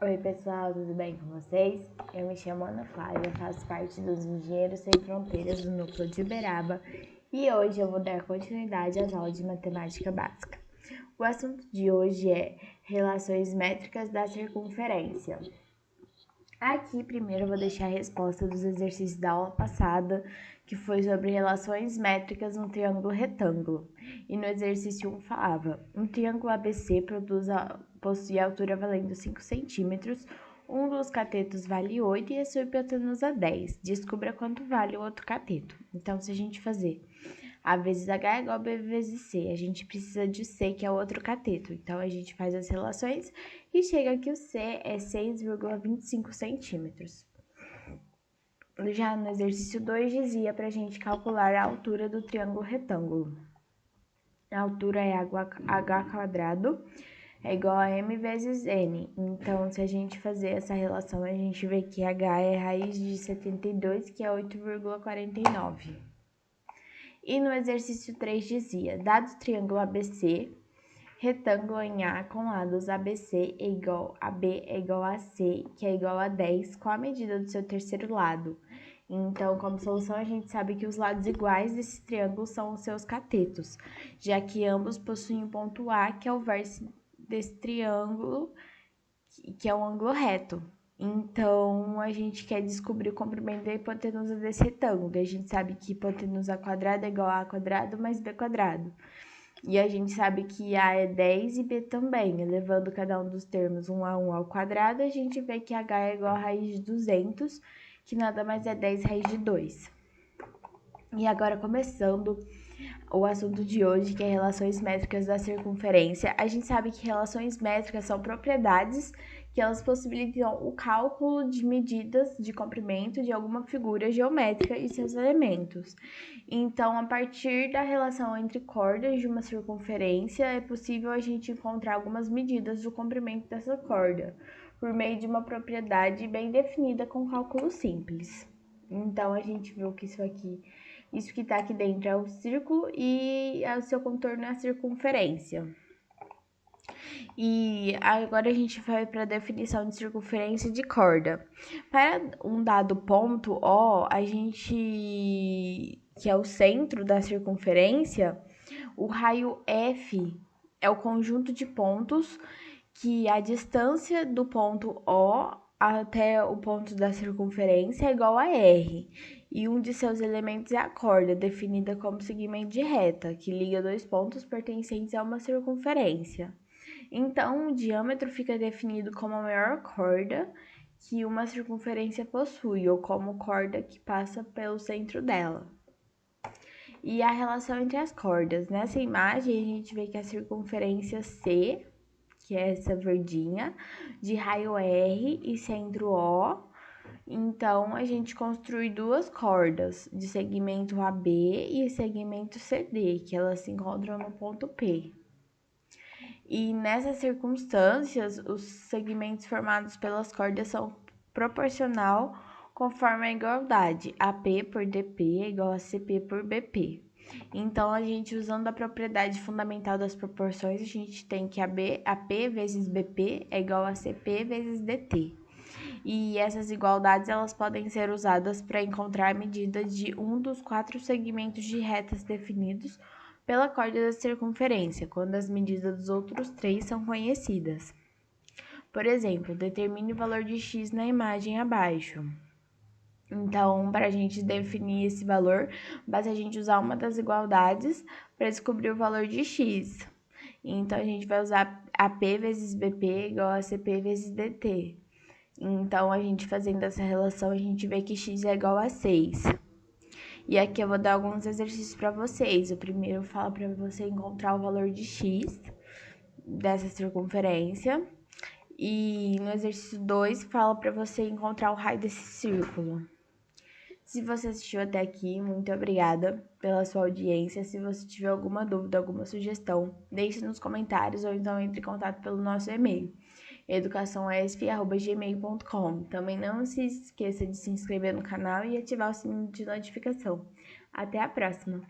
Oi pessoal, tudo bem com vocês? Eu me chamo Ana Flávia, faço parte dos Engenheiros Sem Fronteiras do Núcleo de Uberaba e hoje eu vou dar continuidade às aulas de matemática básica. O assunto de hoje é relações métricas da circunferência. Aqui primeiro eu vou deixar a resposta dos exercícios da aula passada, que foi sobre relações métricas no triângulo retângulo. E no exercício 1 falava, um triângulo ABC possui altura valendo 5 centímetros, um dos catetos vale 8 e a sua hipotenusa 10. Descubra quanto vale o outro cateto. Então, se a gente fazer A vezes H é igual a B vezes C, a gente precisa de C, que é o outro cateto. Então, a gente faz as relações e chega que o C é 6,25 centímetros. Já no exercício 2 dizia para a gente calcular a altura do triângulo retângulo. A altura é h quadrado é igual a m vezes n. Então, se a gente fazer essa relação, a gente vê que h é raiz de 72, que é 8,49. E no exercício 3 dizia, dado o triângulo ABC, retângulo em A com lados ABC é igual a B é igual a C, que é igual a 10, qual a medida do seu terceiro lado? Então, como solução, a gente sabe que os lados iguais desse triângulo são os seus catetos, já que ambos possuem o ponto A, que é o vértice desse triângulo, que é um ângulo reto. Então, a gente quer descobrir o comprimento da hipotenusa desse retângulo. A gente sabe que hipotenusa quadrada é igual a quadrado mais b quadrado. E a gente sabe que A é 10 e B também. Elevando cada um dos termos 1 a 1 ao quadrado, a gente vê que H é igual a raiz de 200, que nada mais é 10 raiz de 2. E agora, começando o assunto de hoje, que é relações métricas da circunferência. A gente sabe que relações métricas são propriedades que elas possibilitam o cálculo de medidas de comprimento de alguma figura geométrica e seus elementos. Então, a partir da relação entre cordas de uma circunferência, é possível a gente encontrar algumas medidas do comprimento dessa corda, por meio de uma propriedade bem definida com cálculo simples. Então, a gente viu que isso que está aqui dentro é o círculo e o seu contorno é a circunferência. E agora a gente vai para a definição de circunferência de corda. Para um dado ponto O, que é o centro da circunferência, o raio F é o conjunto de pontos que a distância do ponto O até o ponto da circunferência é igual a R, e um de seus elementos é a corda, definida como segmento de reta, que liga dois pontos pertencentes a uma circunferência. Então, o diâmetro fica definido como a maior corda que uma circunferência possui, ou como corda que passa pelo centro dela. E a relação entre as cordas. Nessa imagem, a gente vê que a circunferência C, que é essa verdinha, de raio R e centro O. Então, a gente construi duas cordas de segmento AB e segmento CD, que elas se encontram no ponto P. E nessas circunstâncias, os segmentos formados pelas cordas são proporcional conforme a igualdade. AP por DP é igual a CP por BP. Então, a gente, usando a propriedade fundamental das proporções, a gente tem que AP vezes BP é igual a CP vezes DT. E essas igualdades, elas podem ser usadas para encontrar a medida de um dos 4 segmentos de retas definidos pela corda da circunferência, quando as medidas dos outros 3 são conhecidas. Por exemplo, determine o valor de x na imagem abaixo. Então, para a gente definir esse valor, basta a gente usar uma das igualdades para descobrir o valor de x. Então, a gente vai usar AP vezes BP igual a CP vezes DT. Então, a gente fazendo essa relação, a gente vê que x é igual a 6. E aqui eu vou dar alguns exercícios para vocês. O primeiro fala para você encontrar o valor de x dessa circunferência. E no exercício 2 fala para você encontrar o raio desse círculo. Se você assistiu até aqui, muito obrigada pela sua audiência. Se você tiver alguma dúvida, alguma sugestão, deixe nos comentários ou então entre em contato pelo nosso e-mail, educaçãoesf@gmail.com. Também não se esqueça de se inscrever no canal e ativar o sininho de notificação. Até a próxima!